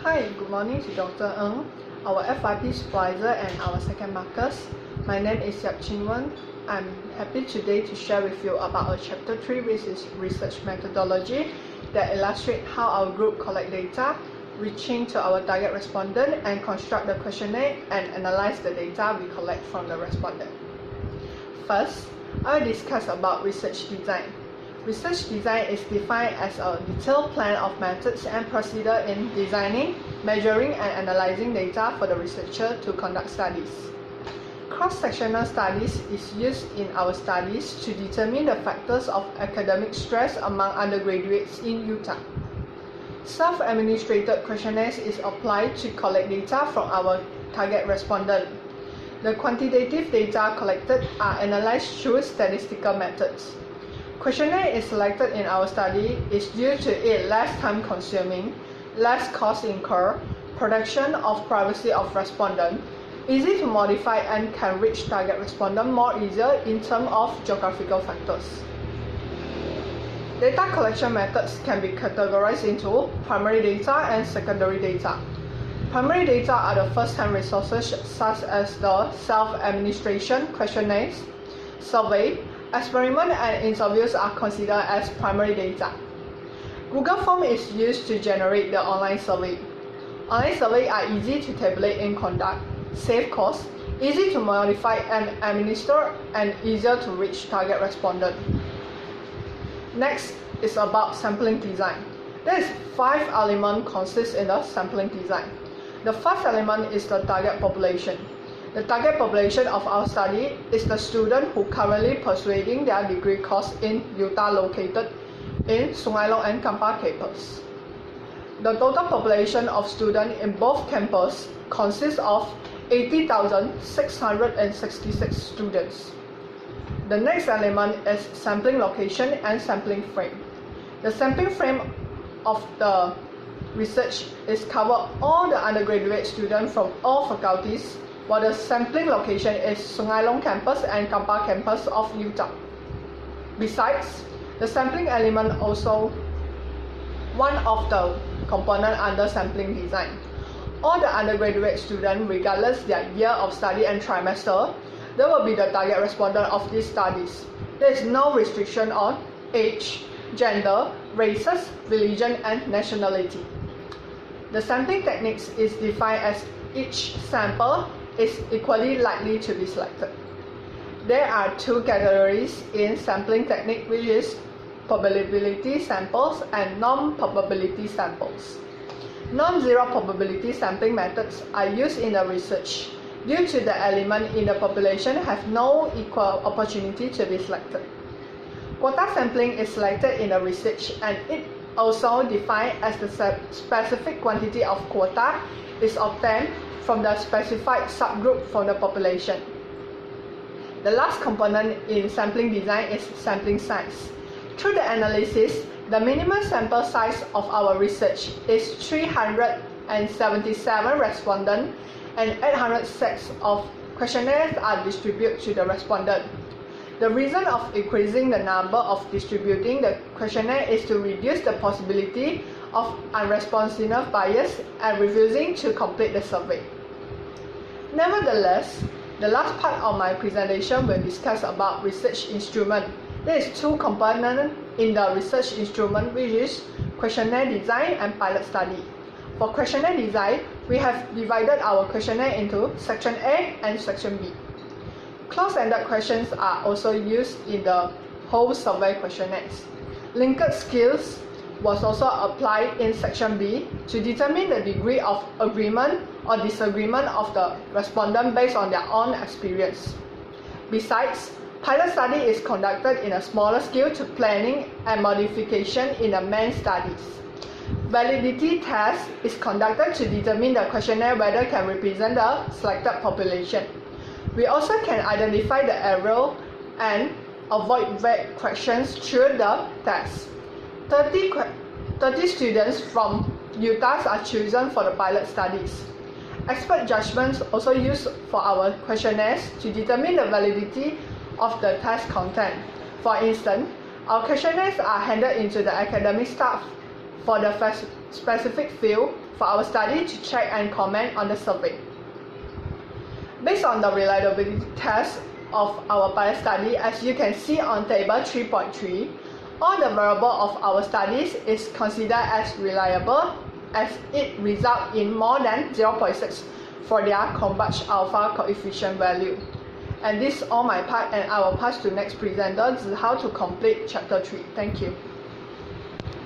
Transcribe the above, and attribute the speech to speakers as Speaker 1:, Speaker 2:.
Speaker 1: Hi, good morning to Dr. Ng, our FYP supervisor and our second markers. My name is Yap Chin Wen. I'm happy today to share with you about our Chapter 3, which is Research Methodology, that illustrate how our group collect data, reaching to our target respondent, and construct the questionnaire and analyze the data we collect from the respondent. First, I will discuss about research design. Research design is defined as a detailed plan of methods and procedure in designing, measuring, and analyzing data for the researcher to conduct studies. Cross-sectional studies is used in our studies to determine the factors of academic stress among undergraduates in Utah. Self-administrated questionnaires is applied to collect data from our target respondent. The quantitative data collected are analyzed through statistical methods. Questionnaire is selected in our study is due to it less time consuming, less cost incur, protection of privacy of respondent, easy to modify and can reach target respondent more easier in terms of geographical factors. Data collection methods can be categorized into primary data and secondary data. Primary data are the first-hand resources such as the self-administration questionnaires, survey, experiment and interviews are considered as primary data. Google Form is used to generate the online survey. Online surveys are easy to tabulate and conduct, save costs, easy to modify and administer, and easier to reach target respondent. Next is about sampling design. There is 5 elements consist in the sampling design. The first element is the target population. The target population of our study is the student who currently pursuing their degree course in Utah located in Sungai Long and Kampar campus. The total population of students in both campuses consists of 80,666 students. The next element is sampling location and sampling frame. The sampling frame of the research is cover all the undergraduate students from all faculties, while the sampling location is Sungai Long campus and Kampar campus of Utah. Besides, the sampling element also one of the components under sampling design. All the undergraduate students, regardless their year of study and trimester, they will be the target respondent of these studies. There is no restriction on age, gender, races, religion, and nationality. The sampling techniques is defined as each sample is equally likely to be selected. There are 2 categories in sampling technique, which is probability samples and non-probability samples. Non-zero probability sampling methods are used in the research due to the element in the population have no equal opportunity to be selected. Quota sampling is selected in the research and it also defined as the specific quantity of quota is obtained from the specified subgroup from the population. The last component in sampling design is sampling size. Through the analysis, the minimum sample size of our research is 377 respondents and 806 of questionnaires are distributed to the respondent. The reason of increasing the number of distributing the questionnaire is to reduce the possibility of unresponsiveness bias and refusing to complete the survey. Nevertheless, the last part of my presentation will discuss about research instrument. There is 2 components in the research instrument, which is questionnaire design and pilot study. For questionnaire design, we have divided our questionnaire into section A and section B. Closed-ended questions are also used in the whole survey questionnaires. Linked skills was also applied in section B to determine the degree of agreement or disagreement of the respondent based on their own experience. Besides, pilot study is conducted in a smaller scale to planning and modification in the main studies. Validity test is conducted to determine the questionnaire whether can represent the selected population. We also can identify the error and avoid vague questions through the test. 30 students from Utah are chosen for the pilot studies. Expert judgments also used for our questionnaires to determine the validity of the test content. For instance, our questionnaires are handed into the academic staff for the specific field for our study to check and comment on the survey. Based on the reliability test of our bias study, as you can see on table 3.3, all the variables of our studies is considered as reliable as it results in more than 0.6 for their converged alpha coefficient value. And this is all my part, and I will pass to next presenter, Zihao, to complete chapter 3. Thank you.